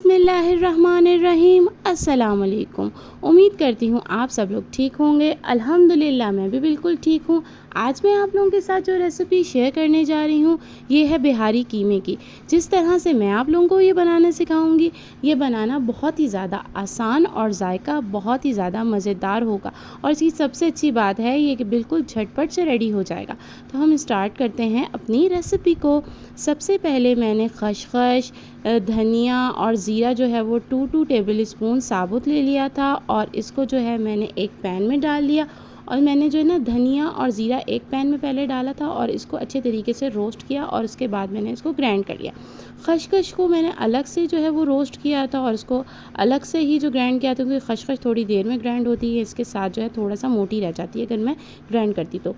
बिस्मिल्लाहिर्रहमानिर्रहीम। अस्सलाम वालेकुम। उम्मीद करती हूँ आप सब लोग ठीक होंगे। अल्हम्दुलिल्लाह मैं भी बिल्कुल ठीक हूँ। आज मैं आप लोगों के साथ जो रेसिपी शेयर करने जा रही हूँ ये है बिहारी कीमे की। जिस तरह से मैं आप लोगों को ये बनाना सिखाऊंगी, ये बनाना बहुत ही ज़्यादा आसान और जायका बहुत ही ज़्यादा मज़ेदार होगा। और इसकी सबसे अच्छी बात है ये कि बिल्कुल झटपट से रेडी हो जाएगा। तो हम स्टार्ट करते हैं अपनी रेसिपी को। सबसे पहले मैंने खसखस, धनिया और ज़ीरा जो है वो 2 टेबल स्पून साबुत ले लिया था और इसको जो है मैंने एक पैन में डाल लिया। और मैंने जो है ना धनिया और ज़ीरा एक पैन में पहले डाला था और इसको अच्छे तरीके से रोस्ट किया और उसके बाद मैंने इसको ग्राइंड कर लिया। खसखस को मैंने अलग से जो है वो रोस्ट किया था और इसको अलग से ही जो ग्राइंड किया था, क्योंकि खसखस थोड़ी देर में ग्राइंड होती है, इसके साथ जो है थोड़ा सा मोटी रह जाती है अगर मैं ग्राइंड करती तो।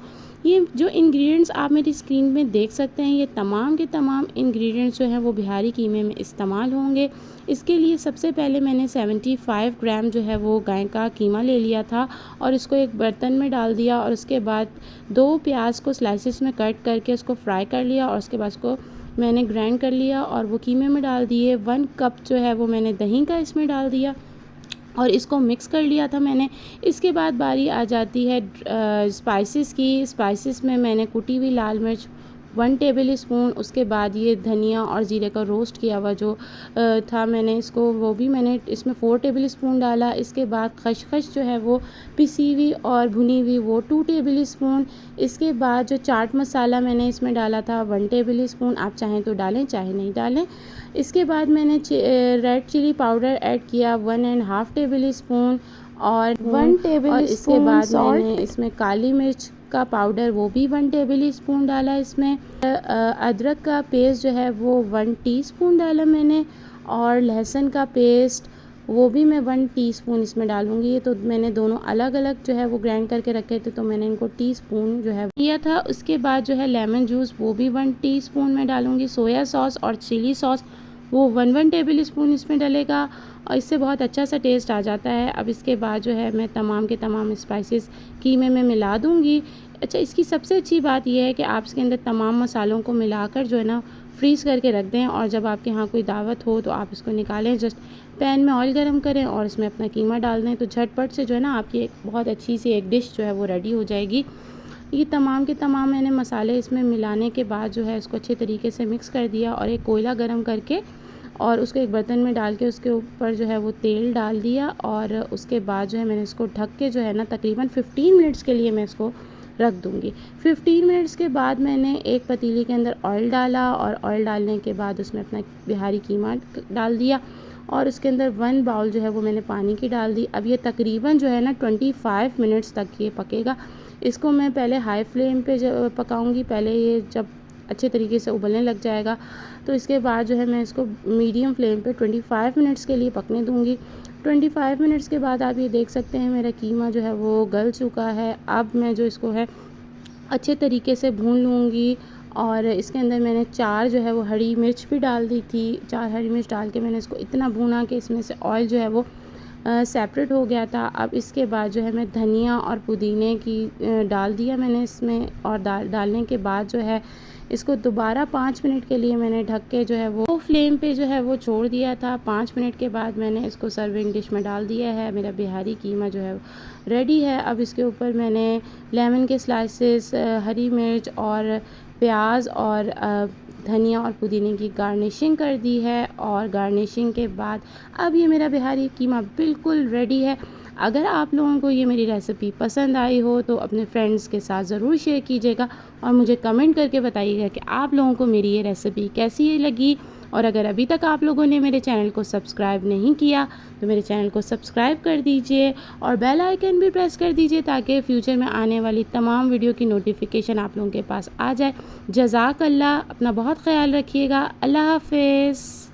ये जो इंग्रेडिएंट्स आप मेरी स्क्रीन में देख सकते हैं, ये तमाम के तमाम इंग्रेडिएंट्स जो हैं वो बिहारी कीमे में इस्तेमाल होंगे। इसके लिए सबसे पहले मैंने 75 ग्राम जो है वो गाय का कीमा ले लिया था और इसको एक बर्तन में डाल दिया और उसके बाद 2 प्याज को स्लाइसिस में कट करके उसको फ्राई कर लिया और उसके बाद उसको मैंने ग्राइंड कर लिया और वो कीमे में डाल दिए। 1 कप जो है वो मैंने दही का इसमें डाल दिया और इसको मिक्स कर लिया था मैंने। इसके बाद बारी आ जाती है स्पाइसेस की। स्पाइसेस में मैंने कुटी हुई लाल मिर्च 1 टेबल स्पून, उसके बाद ये धनिया और ज़ीरे का रोस्ट किया हुआ जो था मैंने इसको, वो भी मैंने इसमें 4 टेबल स्पून डाला। इसके बाद खसखस जो है वो पिसी हुई और भुनी हुई वो 2 टेबल स्पून। इसके बाद जो चाट मसाला मैंने इसमें डाला था 1 टेबल स्पून, आप चाहें तो डालें चाहे नहीं डालें। इसके बाद मैंने रेड चिली पाउडर ऐड किया 1.5 टेबल स्पून और 1 टेबल स्पून। इसके बाद मैंने इसमें काली मिर्च का पाउडर वो भी 1 टेबल स्पून डाला। इसमें अदरक का पेस्ट जो है वो 1 टीस्पून डाला मैंने और लहसुन का पेस्ट वो भी मैं 1 टीस्पून इसमें डालूंगी। ये तो मैंने दोनों अलग अलग जो है वो ग्राइंड करके रखे थे, तो मैंने इनको टीस्पून जो है लिया था। उसके बाद जो है लेमन जूस वो भी 1 टीस्पून में डालूंगी। सोया सॉस और चिली सॉस वो 1 टेबल स्पून इसमें डलेगा और इससे बहुत अच्छा सा टेस्ट आ जाता है। अब इसके बाद जो है मैं तमाम के तमाम स्पाइसेस कीमे में मिला दूंगी। अच्छा, इसकी सबसे अच्छी बात यह है कि आप इसके अंदर तमाम मसालों को मिलाकर जो है ना फ्रीज़ करके रख दें और जब आपके यहाँ कोई दावत हो तो आप इसको निकालें, जस्ट पैन में ऑयल गरम करें और इसमें अपना कीमा डाल दें, तो झटपट से जो है ना आपकी एक बहुत अच्छी सी एक डिश जो है वो रेडी हो जाएगी। ये तमाम के तमाम मैंने मसाले इसमें मिलाने के बाद जो है इसको अच्छे तरीके से मिक्स कर दिया और एक कोयला गरम करके और उसको एक बर्तन में डाल के उसके ऊपर जो है वो तेल डाल दिया और उसके बाद जो है मैंने इसको ढक के जो है ना तकरीबन 15 मिनट्स के लिए मैं इसको रख दूँगी। 15 मिनट्स के बाद मैंने एक पतीली के अंदर ऑयल डाला और ऑयल डालने के बाद उसमें अपना बिहारी कीमा डाल दिया और उसके अंदर 1 बाउल जो है वो मैंने पानी की डाल दी। अब ये तकरीबन जो है ना 25 मिनट्स तक ये पकेगा। इसको मैं पहले हाई फ्लेम पे पकाऊंगी, पहले ये जब अच्छे तरीके से उबलने लग जाएगा तो इसके बाद जो है मैं इसको मीडियम फ्लेम पे 25 मिनट्स के लिए पकने दूंगी। 25 मिनट्स के बाद आप ये देख सकते हैं मेरा कीमा जो है वो गल चुका है। अब मैं जो इसको है अच्छे तरीके से भून लूँगी और इसके अंदर मैंने 4 जो है वो हरी मिर्च भी डाल दी थी। 4 हरी मिर्च डाल के मैंने इसको इतना भूना कि इसमें से ऑयल जो है वो सेपरेट हो गया था। अब इसके बाद जो है मैं धनिया और पुदीने की डाल दिया मैंने इसमें और डालने के बाद जो है इसको दोबारा 5 मिनट के लिए मैंने ढक के जो है वो फ्लेम पे जो है वो छोड़ दिया था। 5 मिनट के बाद मैंने इसको सर्विंग डिश में डाल दिया है। मेरा बिहारी कीमा जो है रेडी है। अब इसके ऊपर मैंने लेमन के स्लाइसेस, हरी मिर्च और प्याज और धनिया और पुदीने की गार्निशिंग कर दी है और गार्निशिंग के बाद अब ये मेरा बिहारी कीमा बिल्कुल रेडी है। अगर आप लोगों को ये मेरी रेसिपी पसंद आई हो तो अपने फ्रेंड्स के साथ ज़रूर शेयर कीजिएगा और मुझे कमेंट करके बताइएगा कि आप लोगों को मेरी ये रेसिपी कैसी लगी। और अगर अभी तक आप लोगों ने मेरे चैनल को सब्सक्राइब नहीं किया तो मेरे चैनल को सब्सक्राइब कर दीजिए और बेल आइकन भी प्रेस कर दीजिए ताकि फ्यूचर में आने वाली तमाम वीडियो की नोटिफिकेशन आप लोगों के पास आ जाए। जज़ाकल्लाह, अपना बहुत ख्याल रखिएगा। अल्लाह हाफ़िज़।